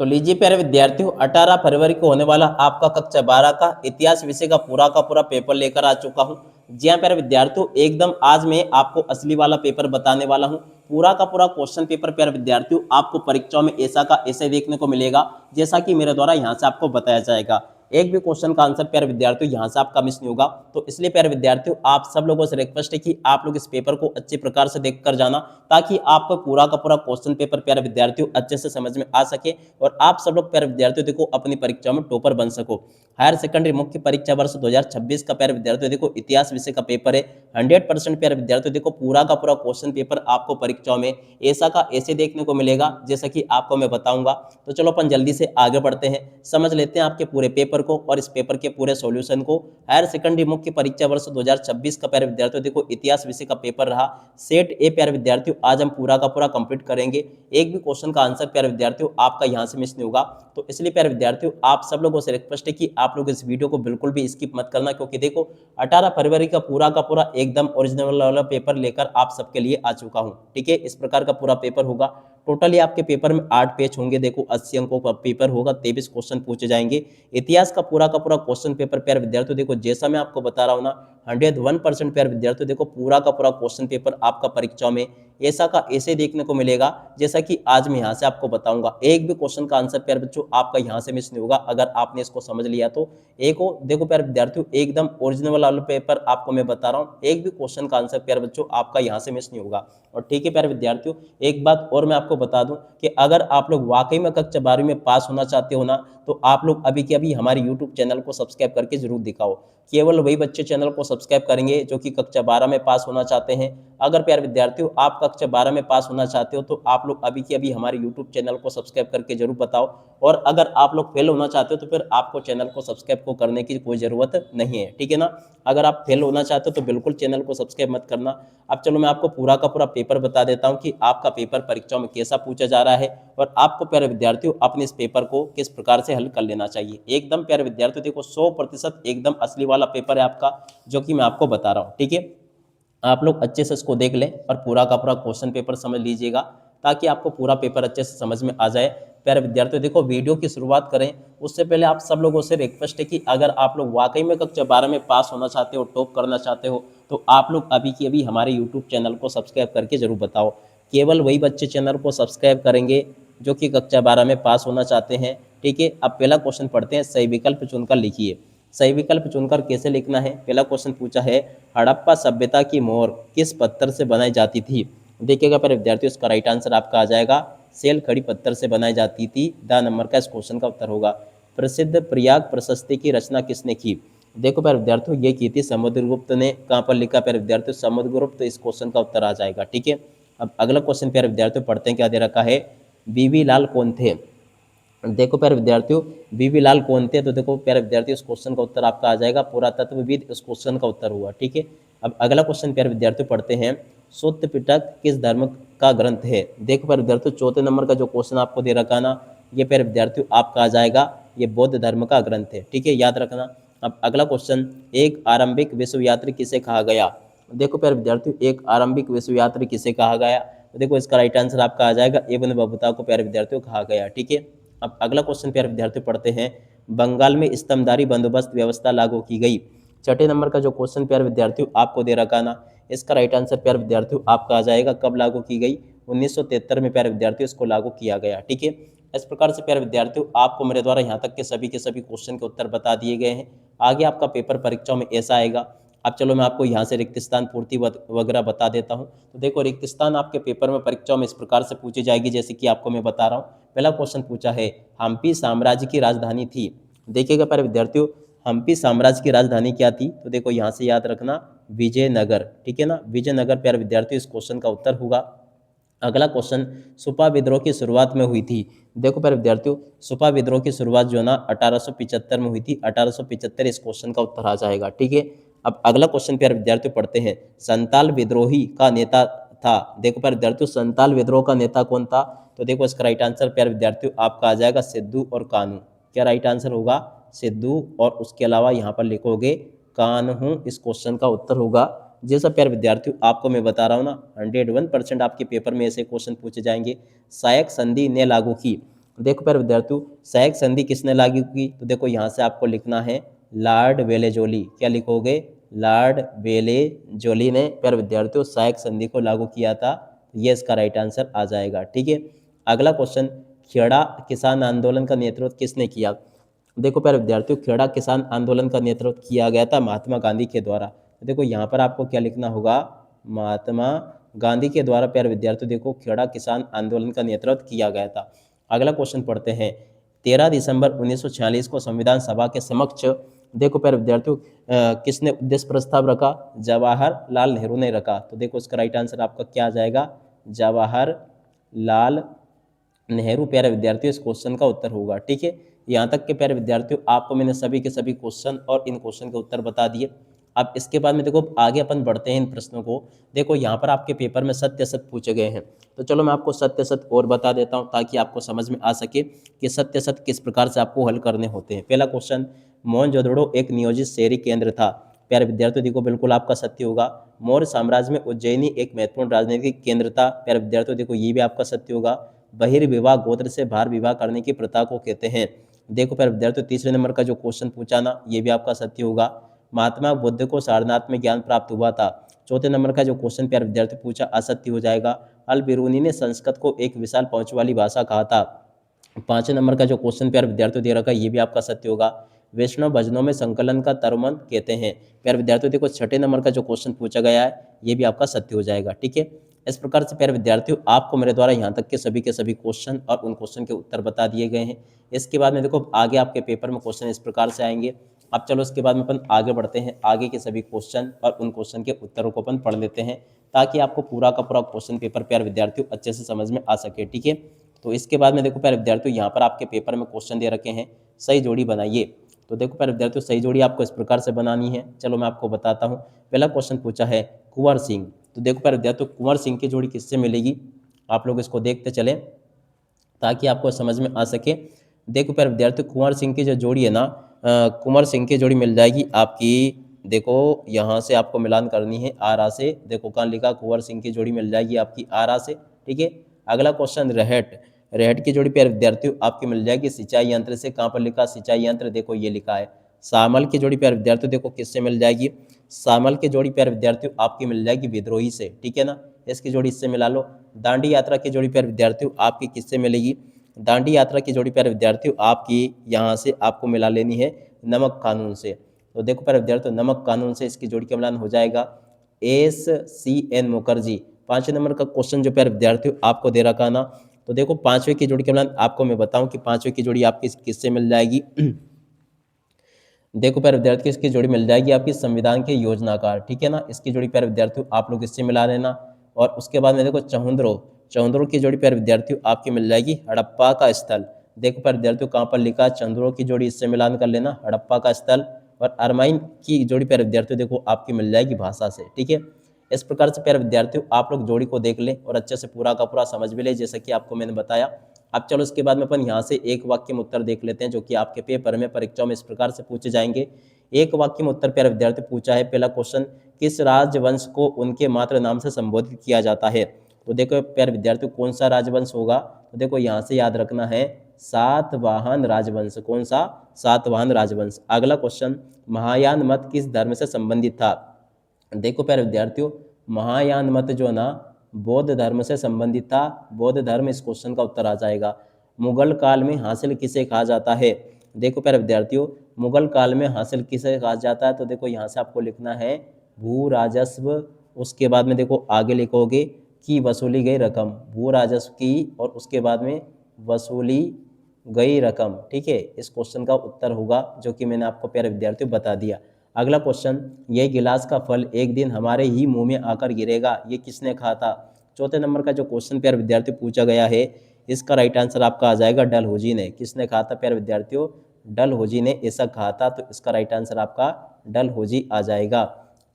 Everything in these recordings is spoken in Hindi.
तो लीजिए प्यारे विद्यार्थियों, 18 फरवरी को होने वाला आपका कक्षा 12 का इतिहास विषय का पूरा पेपर लेकर आ चुका हूं। जी हाँ प्यारे विद्यार्थियों, एकदम आज मैं आपको असली वाला पेपर बताने वाला हूं। पूरा क्वेश्चन पेपर प्यारे विद्यार्थियों आपको परीक्षाओं में ऐसा का ऐसे देखने को मिलेगा जैसा कि मेरे द्वारा यहाँ से आपको बताया जाएगा। एक भी क्वेश्चन का आंसर प्यारे विद्यार्थियों यहाँ से आपका मिस नहीं होगा। तो इसलिए प्यारे विद्यार्थियों आप सब लोगों से रिक्वेस्ट है कि आप लोग इस पेपर को अच्छे प्रकार से देख कर जाना, ताकि आपको पूरा क्वेश्चन पेपर प्यारे विद्यार्थियों अच्छे से समझ में आ सके और आप सब लोग प्यारे विद्यार्थियों देखो अपनी परीक्षा में टॉपर बन सको। हायर सेकेंडरी मुख्य परीक्षा वर्ष 2026 का प्यारे विद्यार्थियों देखो इतिहास विषय का पेपर है। 100% प्यारे विद्यार्थियों देखो पूरा क्वेश्चन पेपर आपको परीक्षाओं में ऐसा का ऐसे देखने को मिलेगा जैसा कि आपको मैं बताऊंगा। तो चलो अपन जल्दी से आगे बढ़ते हैं, समझ लेते हैं आपके पूरे पेपर को और इस पेपर के पूरे सॉल्यूशन को। हायर सेकेंडरी मुख्य परीक्षा वर्ष 2026 का प्यारे विद्यार्थियों देखो इतिहास विषय का पेपर रहा सेट ए। प्यारे विद्यार्थियों आज हम पूरा कंप्लीट करेंगे। एक भी क्वेश्चन का आंसर प्यारे विद्यार्थियों आपका यहाँ से मिस नहीं होगा। तो इसलिए प्यारे विद्यार्थियों आप सब लोगों से रिक्वेस्ट है कि आप लोग इस वीडियो को बिल्कुल भी स्किप मत करना, क्योंकि देखो 18 फरवरी का पूरा एकदम ओरिजिनल वाला पेपर लेकर आप सबके लिए आ चुका हूँ। ठीक है, इस प्रकार का पूरा पेपर होगा। टोटली आपके पेपर में 8 पेज होंगे। देखो 80 अंकों का पेपर होगा, 23 क्वेश्चन पूछे जाएंगे। इतिहास का पूरा क्वेश्चन पेपर प्यारे विद्यार्थियों देखो जैसा मैं आपको बता रहा हूँ ना, 101% प्यारे विद्यार्थियों देखो पूरा क्वेश्चन पेपर आपका परीक्षाओं में ऐसा का ऐसे देखने को मिलेगा जैसा कि आज मैं यहाँ से आपको बताऊंगा। एक भी क्वेश्चन का आंसर प्यारे बच्चों आपका यहाँ से मिस नहीं होगा अगर आपने इसको समझ लिया तो। एक हो देखो प्यारे विद्यार्थियों एकदम ओरिजिनल वाला पेपर आपको मैं बता रहा हूँ, एक भी क्वेश्चन का आंसर प्यारे बच्चों आपका यहाँ से मिस नहीं होगा। और ठीक है प्यारे विद्यार्थियों, एक बात और मैं आपको बता दूं कि अगर आप लोग वाकई में कक्षा 12 में पास होना चाहते हो ना, तो आप लोग अभी के अभी हमारे यूट्यूब चैनल को सब्सक्राइब करके जरूर दिखाओ। केवल वही बच्चे चैनल को सब्सक्राइब करेंगे जो कि कक्षा 12 में पास होना चाहते हैं। अगर प्यारे विद्यार्थियों आप कक्षा 12 में पास होना चाहते हो तो आप लोग अभी के अभी हमारे यूट्यूब चैनल को सब्सक्राइब करके जरूर बताओ। और अगर आप लोग फेल होना चाहते हो तो फिर आपको चैनल को सब्सक्राइब को करने की कोई ज़रूरत नहीं है। ठीक है ना, अगर आप फेल होना चाहते हो तो बिल्कुल चैनल को सब्सक्राइब मत करना। अब चलो मैं आपको पूरा का पूरा पेपर बता देता हूं कि आपका पेपर परीक्षाओं में कैसा पूछा जा रहा है और आपको प्यारे विद्यार्थियों अपने इस पेपर को किस प्रकार से हल कर लेना चाहिए। एकदम प्यारे विद्यार्थियों देखो 100% एकदम असली वाला पेपर है आपका, जो कि मैं आपको बता रहा हूँ। ठीक है, आप लोग अच्छे से इसको देख लें और पूरा का पूरा क्वेश्चन पेपर समझ लीजिएगा, ताकि आपको पूरा पेपर अच्छे से समझ में आ जाए। प्यारे विद्यार्थियों देखो वीडियो की शुरुआत करें उससे पहले आप सब लोगों से रिक्वेस्ट है कि अगर आप लोग वाकई में कक्षा 12 में पास होना चाहते हो, टॉप करना चाहते हो, तो आप लोग अभी की अभी हमारे यूट्यूब चैनल को सब्सक्राइब करके जरूर बताओ। केवल वही बच्चे चैनल को सब्सक्राइब करेंगे जो कि कक्षा 12 में पास होना चाहते हैं। ठीक है, अब पहला क्वेश्चन पढ़ते हैं, सही विकल्प चुनकर लिखिए। सही विकल्प चुनकर कैसे लिखना है, पहला क्वेश्चन पूछा है हड़प्पा सभ्यता की मोहर किस पत्थर से बनाई जाती थी। देखिएगा पर विद्यार्थियों इसका राइट आंसर आपका आ जाएगा सेल खड़ी पत्थर से बनाई जाती थी। द नंबर का इस क्वेश्चन का उत्तर होगा। प्रसिद्ध प्रयाग प्रशस्ति की रचना किसने की। देखो प्यारे विद्यार्थियों ये की थी समुद्रगुप्त ने। कहाँ पर लिखा प्यारे विद्यार्थियों, समुद्रगुप्त, तो इस क्वेश्चन का उत्तर आ जाएगा। ठीक है, अब अगला क्वेश्चन प्यारे विद्यार्थियों पढ़ते हैं, क्या दे रखा है, बीवी लाल कौन थे। देखो प्यारे विद्यार्थियों बीवी लाल कौन थे, तो देखो प्यारे विद्यार्थियों इस क्वेश्चन का उत्तर आपका आ जाएगा पुरातत्वविद, इस क्वेश्चन का उत्तर हुआ। ठीक है, अब अगला क्वेश्चन प्यारे विद्यार्थियों पढ़ते हैं, सूत्र पिटक किस धर्म का ग्रंथ है। देखो प्यारे विद्यार्थियों चौथे नंबर का जो क्वेश्चन आपको दे रखा ना, ये प्यारे विद्यार्थियों आपका आ जाएगा, ये बौद्ध धर्म का ग्रंथ है। ठीक है, याद रखना। अब अगला क्वेश्चन, एक आरंभिक विश्व यात्री किसे कहा गया। देखो प्यारे विद्यार्थियों एक आरंभिक विश्व यात्री किसे कहा गया, तो देखो इसका राइट आंसर आपका आ जाएगा इब्न बतूता को प्यारे विद्यार्थियों कहा गया। ठीक है, अब अगला क्वेश्चन प्यारे विद्यार्थियों पढ़ते हैं, बंगाल में स्तंभधारी बंदोबस्त व्यवस्था लागू की गई। छठे नंबर का जो क्वेश्चन प्यारे विद्यार्थियों आपको दे रखा ना, इसका राइट आंसर प्यारे विद्यार्थियों आपका आ जाएगा कब लागू की गई, 1973 में प्यारे विद्यार्थियों इसको लागू किया गया। ठीक है, इस प्रकार से प्यारे विद्यार्थियों आपको मेरे द्वारा यहाँ तक के सभी क्वेश्चन के उत्तर बता दिए गए हैं। आगे आपका पेपर परीक्षाओं में ऐसा आएगा। अब चलो मैं आपको यहाँ से रिक्त स्थान पूर्ति वगैरह बता देता हूँ। तो देखो रिक्त स्थान आपके पेपर में परीक्षाओं में इस प्रकार से पूछी जाएगी जैसे कि आपको मैं बता रहा हूँ। पहला क्वेश्चन पूछा है, हम्पी साम्राज्य की राजधानी थी। देखिएगा प्यारे विद्यार्थियों हम्पी साम्राज्य की राजधानी क्या थी, तो देखो यहाँ से याद रखना विजयनगर। ठीक है ना, विजयनगर प्यारे विद्यार्थियों इस क्वेश्चन का उत्तर होगा। अगला क्वेश्चन, सुपा विद्रोह की शुरुआत में हुई थी। देखो प्यारे विद्यार्थियों सुपा विद्रोह की शुरुआत जो ना 1875 में हुई थी। 1875 इस क्वेश्चन का उत्तर आ जाएगा। ठीक है, अब अगला क्वेश्चन प्यारे विद्यार्थियों पढ़ते हैं, संताल विद्रोही का नेता था। देखो प्यारे विद्यार्थियों संताल विद्रोह का नेता कौन था, तो देखो इसका राइट आंसर प्यारे विद्यार्थियों आपका आ जाएगा सिद्धू और कान्हू। क्या राइट आंसर होगा, सिद्धू, और उसके अलावा यहाँ पर लिखोगे कान्हू, इस क्वेश्चन का उत्तर होगा। जैसा प्यारे विद्यार्थियों आपको मैं बता रहा हूँ ना, 101% आपके पेपर में ऐसे क्वेश्चन पूछे जाएंगे। सहायक संधि ने लागू की। देखो प्यारे विद्यार्थियों, सहायक संधि किसने लागू की? तो देखो यहाँ से आपको लिखना है लॉर्ड वेलेजोली। क्या लिखोगे? लॉर्ड वेलेजोली ने प्यारे विद्यार्थियों सहायक संधि को लागू किया था। ये इसका राइट आंसर आ जाएगा। ठीक है, अगला क्वेश्चन, खेड़ा किसान आंदोलन का नेतृत्व किसने किया? देखो प्यारे विद्यार्थियों, खेड़ा किसान आंदोलन का नेतृत्व किया गया था महात्मा गांधी के द्वारा। तो देखो यहाँ पर आपको क्या लिखना होगा? महात्मा गांधी के द्वारा प्यारे विद्यार्थियों देखो खेड़ा किसान आंदोलन का नेतृत्व किया गया था। अगला क्वेश्चन पढ़ते हैं, 13 दिसंबर 1946 को संविधान सभा के समक्ष देखो प्यारे विद्यार्थियों किसने उद्देश्य प्रस्ताव रखा? जवाहरलाल नेहरू ने रखा। तो देखो इसका राइट आंसर आपका क्या आ जाएगा? जवाहरलाल नेहरू प्यारे विद्यार्थियों इस क्वेश्चन का उत्तर होगा। ठीक है, यहाँ तक के प्यारे विद्यार्थियों आपको मैंने सभी के सभी क्वेश्चन और इन क्वेश्चन के उत्तर बता दिए। अब इसके बाद में देखो आगे अपन बढ़ते हैं इन प्रश्नों को। देखो यहाँ पर आपके पेपर में सत्य असत पूछे गए हैं, तो चलो मैं आपको सत्य असत और बता देता हूँ ताकि आपको समझ में आ सके कि सत्य असत किस प्रकार से आपको हल करने होते हैं। पहला क्वेश्चन, मोहनजोदड़ो एक नियोजित शहरी केंद्र था। प्यारे विद्यार्थियों देखो बिल्कुल आपका सत्य होगा। मौर्य साम्राज्य में उज्जैनी एक महत्वपूर्ण राजनीतिक केंद्र था। प्यारे विद्यार्थियों देखो ये भी आपका सत्य होगा। बहिर्विवाह गोत्र से बाहर विवाह करने की प्रथा को कहते हैं। देखो प्यारे विद्यार्थियों तीसरे नंबर का जो क्वेश्चन पूछा ना, ये भी आपका सत्य होगा। महात्मा बुद्ध को सारनाथ में ज्ञान प्राप्त हुआ था। चौथे नंबर का जो क्वेश्चन प्यारे विद्यार्थी पूछा असत्य हो जाएगा। अल बिरूनी ने संस्कृत को एक विशाल पहुंच वाली भाषा कहा था। पांचवें नंबर का जो क्वेश्चन प्यारे विद्यार्थियों दे रखा है, ये भी आपका सत्य होगा। वैष्णव भजनों में संकलन का तरुमन कहते हैं। प्यारे विद्यार्थियों देखो छठे नंबर का जो क्वेश्चन पूछा गया है, ये भी आपका सत्य हो जाएगा। ठीक है, इस प्रकार से प्यारे विद्यार्थियों आपको मेरे द्वारा यहाँ तक के सभी क्वेश्चन और उन क्वेश्चन के उत्तर बता दिए गए हैं। इसके बाद में देखो आगे आपके पेपर में क्वेश्चन इस प्रकार से आएंगे। अब चलो इसके बाद में अपन आगे बढ़ते हैं, आगे के सभी क्वेश्चन और उन क्वेश्चन के उत्तरों को अपन पढ़ लेते हैं ताकि आपको पूरा का पूरा क्वेश्चन पेपर प्यारे विद्यार्थियों अच्छे से समझ में आ सके। ठीक है, तो इसके बाद में देखो प्यारे विद्यार्थियों यहाँ पर आपके पेपर में क्वेश्चन दे रखे हैं, सही जोड़ी बनाइए। तो देखो प्यारे विद्यार्थियों सही जोड़ी आपको इस प्रकार से बनानी है। चलो मैं आपको बताता हूँ। पहला क्वेश्चन पूछा है कुंवर सिंह। तो देखो प्यारे विद्यार्थियों कुंवर सिंह की जोड़ी किससे मिलेगी? आप लोग इसको देखते चले ताकि आपको समझ में आ सके। देखो प्यारे विद्यार्थियों कुंवर सिंह की जो जोड़ी है ना, कुंवर सिंह की जोड़ी मिल जाएगी आपकी। देखो यहाँ से आपको मिलान करनी है आरा से। देखो कहाँ लिखा? कुंवर सिंह की जोड़ी मिल जाएगी आपकी आरा से। ठीक है, अगला क्वेश्चन रहट। रहट की जोड़ी प्यारे विद्यार्थियों आपकी मिल जाएगी सिंचाई यंत्र से। कहाँ पर लिखा? सिंचाई यंत्र, देखो ये लिखा है। शामल की जोड़ी प्यारे विद्यार्थियों देखो किससे मिल जाएगी? शामल की जोड़ी प्यारे विद्यार्थियों आपकी मिल जाएगी विद्रोही से। ठीक है ना, इसकी जोड़ी इससे मिला लो। दांडी यात्रा की जोड़ी प्यारे विद्यार्थियों आपकी किससे मिलेगी? दांडी यात्रा की जोड़ी प्यारे विद्यार्थियों आपकी यहाँ से आपको मिला लेनी है नमक कानून से। तो देखो प्यारे विद्यार्थियों नमक कानून से इसकी जोड़ी का मिलान हो जाएगा SCN मुखर्जी। पांचवें नंबर का क्वेश्चन जो प्यारे विद्यार्थियों आपको दे रखा ना, तो देखो पांचवें की जोड़ी का मिलान आपको मैं बताऊं कि पांचवें की जोड़ी आपकी किससे मिल जाएगी। देखो प्यारे विद्यार्थी इसकी जोड़ी मिल जाएगी आपकी संविधान के योजनाकार। ठीक है ना, इसकी जोड़ी प्यारे विद्यार्थियों आप लोग इससे मिला लेना। और उसके बाद में देखो चौंद्रो की जोड़ी प्यारे विद्यार्थियों आपकी मिल जाएगी हड़प्पा का स्थल। देखो प्यारे विद्यार्थियों कहाँ पर लिखा? चंद्रो की जोड़ी इससे मिलान कर लेना हड़प्पा का स्थल। और अरमाइन की जोड़ी प्यारे विद्यार्थियों देखो आपकी मिल जाएगी भाषा से। ठीक है, इस प्रकार से प्यारे विद्यार्थियों आप लोग जोड़ी को देख लें और अच्छे से पूरा का पूरा समझ भी ले जैसा कि आपको मैंने बताया। अब चलो इसके बाद में अपन यहाँ से एक वाक्य में उत्तर देख लेते हैं जो कि आपके पेपर में परीक्षाओं में इस प्रकार से पूछे जाएंगे। एक वाक्य में उत्तर प्यारे विद्यार्थी पूछा है। पहला क्वेश्चन, किस राजवंश को उनके मातृ नाम से संबोधित किया जाता है? तो देखो प्यारे विद्यार्थी कौन सा राजवंश होगा? तो देखो यहाँ से याद रखना है सातवाहन राजवंश। कौन सा? सातवाहन राजवंश। अगला क्वेश्चन, महायान मत किस धर्म से संबंधित था? देखो प्यारे विद्यार्थियों महायान मत जो ना बौद्ध धर्म से संबंधित था। बौद्ध धर्म इस क्वेश्चन का उत्तर आ जाएगा। मुगल काल में हासिल किसे कहा जाता है? देखो प्यारे विद्यार्थियों मुगल काल में हासिल किसे कहा जाता है? तो देखो यहाँ से आपको लिखना है भू राजस्व। उसके बाद में देखो आगे लिखोगे कि वसूली गई रकम, भू राजस्व की, और उसके बाद में वसूली गई रकम। ठीक है, इस क्वेश्चन का उत्तर होगा जो कि मैंने आपको प्यारे विद्यार्थियों बता दिया। अगला क्वेश्चन, यह गिलास का फल एक दिन हमारे ही मुंह में आकर गिरेगा, ये किसने कहा था? चौथे नंबर का जो क्वेश्चन प्यारे विद्यार्थी पूछा गया है, इसका राइट आंसर आपका आ जाएगा डलहौजी ने। किसने कहा था प्यारे विद्यार्थियों? डलहौजी ने ऐसा कहा था। तो इसका राइट आंसर आपका डलहौजी आ जाएगा।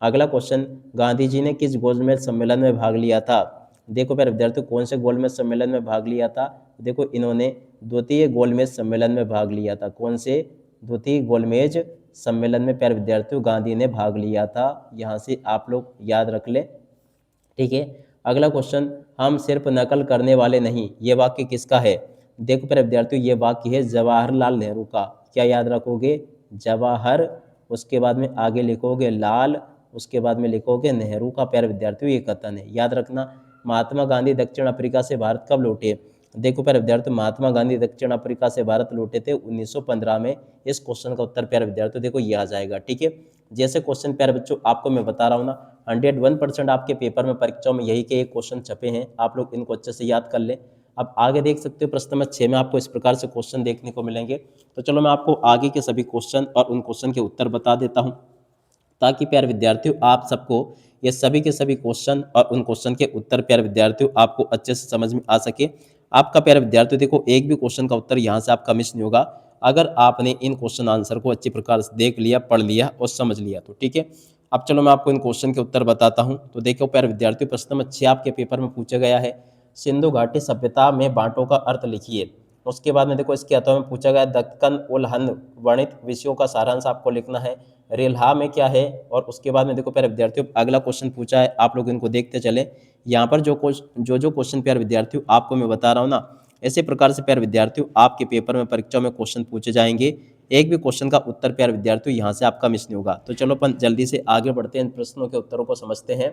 अगला क्वेश्चन, गांधी जी ने किस गोलमेज सम्मेलन में भाग लिया था? देखो प्यारे विद्यार्थियों कौन से गोलमेज सम्मेलन में भाग लिया था? देखो इन्होंने द्वितीय गोलमेज सम्मेलन में भाग लिया था। कौन से? द्वितीय गोलमेज सम्मेलन में प्यारे विद्यार्थियों गांधी ने भाग लिया था। यहाँ से आप लोग याद रख ले। ठीक है, अगला क्वेश्चन, हम सिर्फ नकल करने वाले नहीं, ये वाक्य किसका है? देखो प्यारे विद्यार्थियों, ये वाक्य है जवाहरलाल नेहरू का। क्या याद रखोगे? जवाहर, उसके बाद में आगे लिखोगे लाल, उसके बाद में लिखोगे नेहरू का। प्यारे विद्यार्थियों, ये कथन है, याद रखना। महात्मा गांधी दक्षिण अफ्रीका से भारत कब लौटे? देखो प्यारे विद्यार्थियों, महात्मा गांधी दक्षिण अफ्रीका से भारत लौटे थे 1915 में। इस क्वेश्चन का उत्तर प्यारे विद्यार्थियों देखो ये आ जाएगा। ठीक है, जैसे क्वेश्चन प्यारे बच्चों आपको मैं बता रहा हूँ ना, 101% आपके पेपर में, परीक्षाओं में यही के एक क्वेश्चन छपे हैं, आप लोग इनको अच्छे से याद कर लें। अब आगे देख सकते हो प्रश्न नंबर 6 में आपको इस प्रकार से क्वेश्चन देखने को मिलेंगे। तो चलो मैं आपको आगे के सभी क्वेश्चन और उन क्वेश्चन के उत्तर बता देता हूँ, ताकि प्यारे विद्यार्थियों आप सबको ये सभी के सभी क्वेश्चन और उन क्वेश्चन के उत्तर प्यारे विद्यार्थियों आपको अच्छे से समझ में आ सके। आपका प्यारे विद्यार्थियों देखो एक भी क्वेश्चन का उत्तर यहाँ से आपका मिस नहीं होगा, अगर आपने इन क्वेश्चन आंसर को अच्छी प्रकार से देख लिया, पढ़ लिया और समझ लिया तो। ठीक है, अब चलो मैं आपको इन क्वेश्चन के उत्तर बताता हूँ। तो देखो प्यारे विद्यार्थियों, प्रश्न नंबर 6 आपके पेपर में पूछा गया है, सिंधु घाटी सभ्यता में बांटों का अर्थ लिखिए। उसके बाद में देखो इसके अथवा में पूछा गया दक्कन उल हिंद वर्णित विषयों का सारांश आपको लिखना है। रेलहा में क्या है? और उसके बाद में देखो प्यारे विद्यार्थियों अगला क्वेश्चन पूछा है, आप लोग इनको देखते चले। यहाँ पर जो क्वेश्चन प्यारे विद्यार्थियों आपको मैं बता रहा हूँ ना, ऐसे प्रकार से प्यारे विद्यार्थियों आपके पेपर में, परीक्षा में क्वेश्चन पूछे जाएंगे। एक भी क्वेश्चन का उत्तर प्यारे विद्यार्थियों यहाँ से आपका मिस नहीं होगा। तो चलो अपन जल्दी से आगे बढ़ते हैं, इन प्रश्नों के उत्तरों को समझते हैं।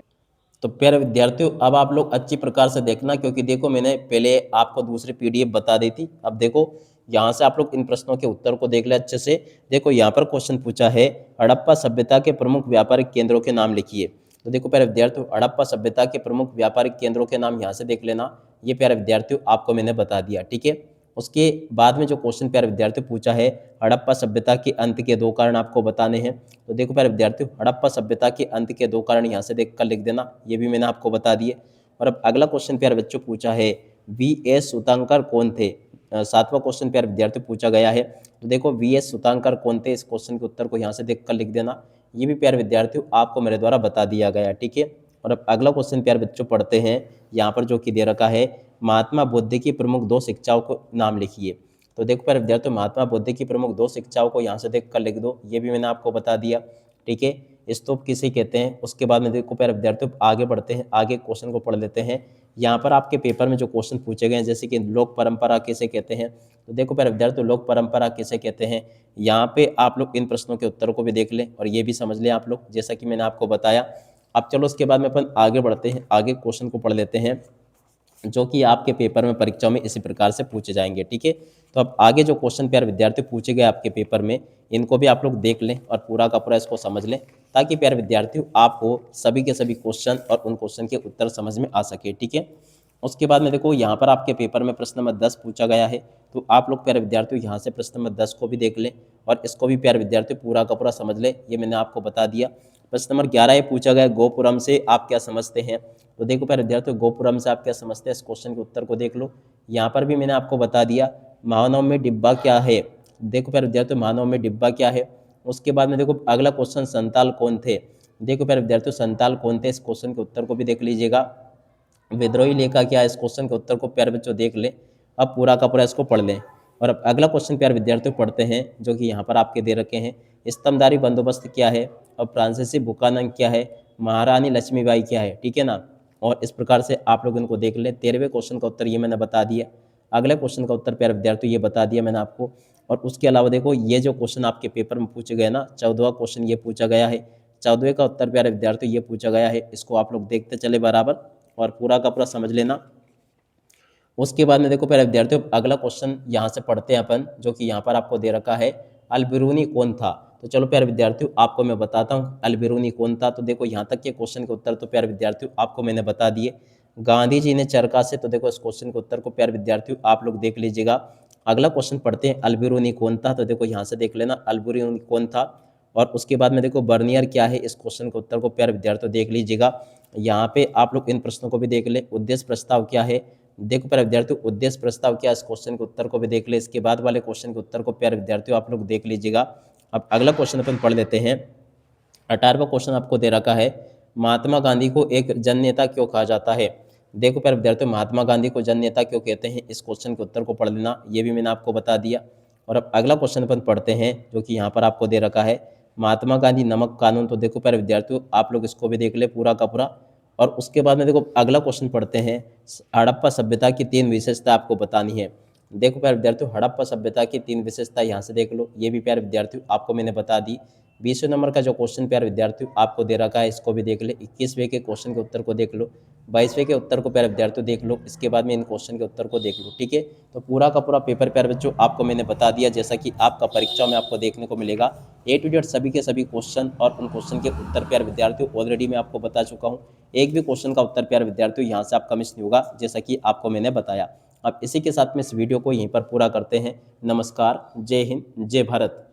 तो प्यारे विद्यार्थियों अब आप लोग अच्छी प्रकार से देखना, क्योंकि देखो मैंने पहले आपको दूसरी पीडीएफ बता दी थी। अब देखो यहाँ से आप लोग इन प्रश्नों के उत्तर को देख ले अच्छे से। देखो यहाँ पर क्वेश्चन पूछा है, हड़प्पा सभ्यता के प्रमुख व्यापारिक केंद्रों के नाम लिखिए। तो देखो प्यारे विद्यार्थियों, हड़प्पा सभ्यता के प्रमुख व्यापारिक केंद्रों के नाम यहाँ से देख लेना। ये प्यारे विद्यार्थियों आपको मैंने बता दिया। ठीक है, उसके बाद में जो क्वेश्चन प्यारे विद्यार्थियों पूछा है, हड़प्पा सभ्यता के अंत के 2 कारण आपको बताने हैं। तो देखो प्यारे विद्यार्थियों, हड़प्पा सभ्यता के अंत के 2 कारण यहाँ से देखकर लिख देना, ये भी मैंने आपको बता दिए। और अब अगला क्वेश्चन प्यारे बच्चों पूछा है, वी.एस. सुतांकर कौन थे? 7वां क्वेश्चन प्यारे विद्यार्थियों पूछा गया है। तो देखो वी.एस. सुतांकर कौन थे, इस क्वेश्चन के उत्तर को यहाँ से देखकर लिख देना, ये भी प्यारे विद्यार्थियों आपको मेरे द्वारा बता दिया गया। ठीक है, और अब अगला क्वेश्चन प्यारे बच्चों पढ़ते हैं, यहाँ पर जो कि दे रखा है, महात्मा बुद्ध की प्रमुख 2 शिक्षाओं को नाम लिखिए। तो देखो प्यारे विद्यार्थियों, महात्मा बुद्ध की प्रमुख 2 शिक्षाओं को यहाँ से देख कर लिख दो, ये भी मैंने आपको बता दिया। ठीक है, स्तूप किसे कहते हैं? उसके बाद में देखो प्यारे विद्यार्थियों आगे बढ़ते हैं, आगे क्वेश्चन को पढ़ लेते हैं। यहाँ पर आपके पेपर में जो क्वेश्चन पूछे गए हैं, जैसे कि लोक परंपरा किसे कहते हैं? तो देखो प्यारे विद्यार्थियों, लोक परंपरा किसे कहते हैं, यहाँ पे आप लोग इन प्रश्नों के उत्तरों को भी देख लें और ये भी समझ लें आप लोग, जैसा कि मैंने आपको बताया। अब चलो उसके बाद में अपन आगे बढ़ते हैं, आगे क्वेश्चन को पढ़ लेते हैं, जो कि आपके पेपर में, परीक्षाओं में इसी प्रकार से पूछे जाएंगे। ठीक है, तो अब आगे जो क्वेश्चन प्यारे विद्यार्थी पूछे गए आपके पेपर में, इनको भी आप लोग देख लें और पूरा का पूरा इसको समझ लें, ताकि प्यारे विद्यार्थियों आपको सभी के सभी क्वेश्चन और उन क्वेश्चन के उत्तर समझ में आ सके। ठीक है, उसके बाद में देखो यहाँ पर आपके पेपर में प्रश्न नंबर 10 पूछा गया है। तो आप लोग प्यारे विद्यार्थियों यहाँ से प्रश्न नंबर 10 को भी देख लें और इसको भी प्यारे विद्यार्थियों पूरा का पूरा समझ लें, ये मैंने आपको बता दिया। प्रश्न नंबर 11 ये पूछा गया, गोपुरम से आप क्या समझते हैं? तो देखो प्यारे विद्यार्थियों, गोपुरम से आप क्या समझते हैं, इस क्वेश्चन के उत्तर को देख लो। यहाँ पर भी मैंने आपको बता दिया, मानव में डिब्बा क्या है। देखो प्यारे विद्यार्थियों, मानव में डिब्बा क्या है। उसके बाद में देखो अगला क्वेश्चन, संताल कौन थे? देखो प्यारे विद्यार्थियों, संताल कौन थे, इस क्वेश्चन के उत्तर को भी देख लीजिएगा। विद्रोही लेखा क्या है, इस क्वेश्चन के उत्तर को प्यारे बच्चों देख लें। अब पूरा का पूरा इसको पढ़ लें। और अब अगला क्वेश्चन प्यारे विद्यार्थियों पढ़ते हैं, जो कि यहाँ पर आपके दे रखे हैं, स्तंभदारी बंदोबस्त क्या है, और फ्रांसीसी बुकानन क्या है, महारानी लक्ष्मीबाई क्या है। ठीक है ना, और इस प्रकार से आप लोग इनको देख लें। 13वें क्वेश्चन का उत्तर ये मैंने बता दिया। अगले क्वेश्चन का उत्तर प्यारे विद्यार्थियों ये बता दिया मैंने आपको। और उसके अलावा देखो ये जो क्वेश्चन आपके पेपर में पूछे गए ना, 14वां क्वेश्चन ये पूछा गया है। 14वें का उत्तर प्यारे विद्यार्थियों ये पूछा गया है, इसको आप लोग देखते चले बराबर और पूरा का पूरा समझ लेना। उसके बाद में देखो प्यारे विद्यार्थियों अगला क्वेश्चन यहाँ से पढ़ते हैं अपन, जो कि यहाँ पर आपको दे रखा है, अल-बिरूनी कौन था? तो चलो प्यारे विद्यार्थियों आपको मैं बताता हूँ अल-बिरूनी कौन था। तो देखो यहाँ तक के क्वेश्चन के उत्तर तो प्यारे विद्यार्थियों आपको मैंने बता दिए। गांधी जी ने चरखा से, तो देखो इस क्वेश्चन के उत्तर को प्यारे विद्यार्थियों आप लोग देख लीजिएगा। अगला क्वेश्चन पढ़ते हैं, अल-बिरूनी कौन था? तो देखो यहाँ से देख लेना अल-बिरूनी कौन था। और उसके बाद में देखो बर्नियर क्या है, इस क्वेश्चन के उत्तर को प्यारे विद्यार्थियों देख लीजिएगा। यहाँ पे आप लोग इन प्रश्नों को भी देख ले। उद्देश्य प्रस्ताव क्या है? देखो प्यारे विद्यार्थियों उद्देश्य प्रस्ताव क्या, इस क्वेश्चन के उत्तर को भी देख ले। इसके बाद वाले क्वेश्चन के उत्तर को प्यारे विद्यार्थियों आप लोग देख लीजिएगा। अब अगला क्वेश्चन अपन पढ़ लेते हैं। 18वां क्वेश्चन आपको दे रखा है, महात्मा गांधी को एक जन नेता क्यों कहा जाता है? देखो प्यारे विद्यार्थियों महात्मा गांधी को जन नेता क्यों कहते हैं, इस क्वेश्चन के उत्तर को पढ़ लेना, ये भी मैंने आपको बता दिया। और अब अगला क्वेश्चन अपन पढ़ते हैं, जो कि यहाँ पर आपको दे रखा है, महात्मा गांधी नमक कानून। तो देखो प्यारे विद्यार्थियों आप लोग इसको भी देख ले पूरा का पूरा। और उसके बाद में देखो अगला क्वेश्चन पढ़ते हैं, हड़प्पा सभ्यता की 3 विशेषता आपको बतानी है। देखो प्यारे विद्यार्थियों, हड़प्पा सभ्यता की 3 विशेषता यहाँ से देख लो, ये भी प्यारे विद्यार्थियों आपको मैंने बता दी। 20वें नंबर का जो क्वेश्चन प्यारे विद्यार्थियों आपको दे रखा है, इसको भी देख ले। 21वें के क्वेश्चन के उत्तर को देख लो, 22वें के उत्तर को प्यारे विद्यार्थियों देख लो, इसके बाद में इन क्वेश्चन के उत्तर को देख लो। ठीक है, तो पूरा का पूरा पेपर प्यारे बच्चों आपको मैंने बता दिया, जैसा कि आपका परीक्षा में आपको देखने को मिलेगा। ए टू जेड सभी के सभी क्वेश्चन और उन क्वेश्चन के उत्तर प्यारे विद्यार्थियों ऑलरेडी मैं आपको बता चुका हूँ। एक भी क्वेश्चन का उत्तर प्यारे विद्यार्थियों यहाँ से आपका मिस नहीं होगा, जैसा कि आपको मैंने बताया। अब इसी के साथ में इस वीडियो को यहीं पर पूरा करते हैं। नमस्कार, जय हिंद, जय भारत।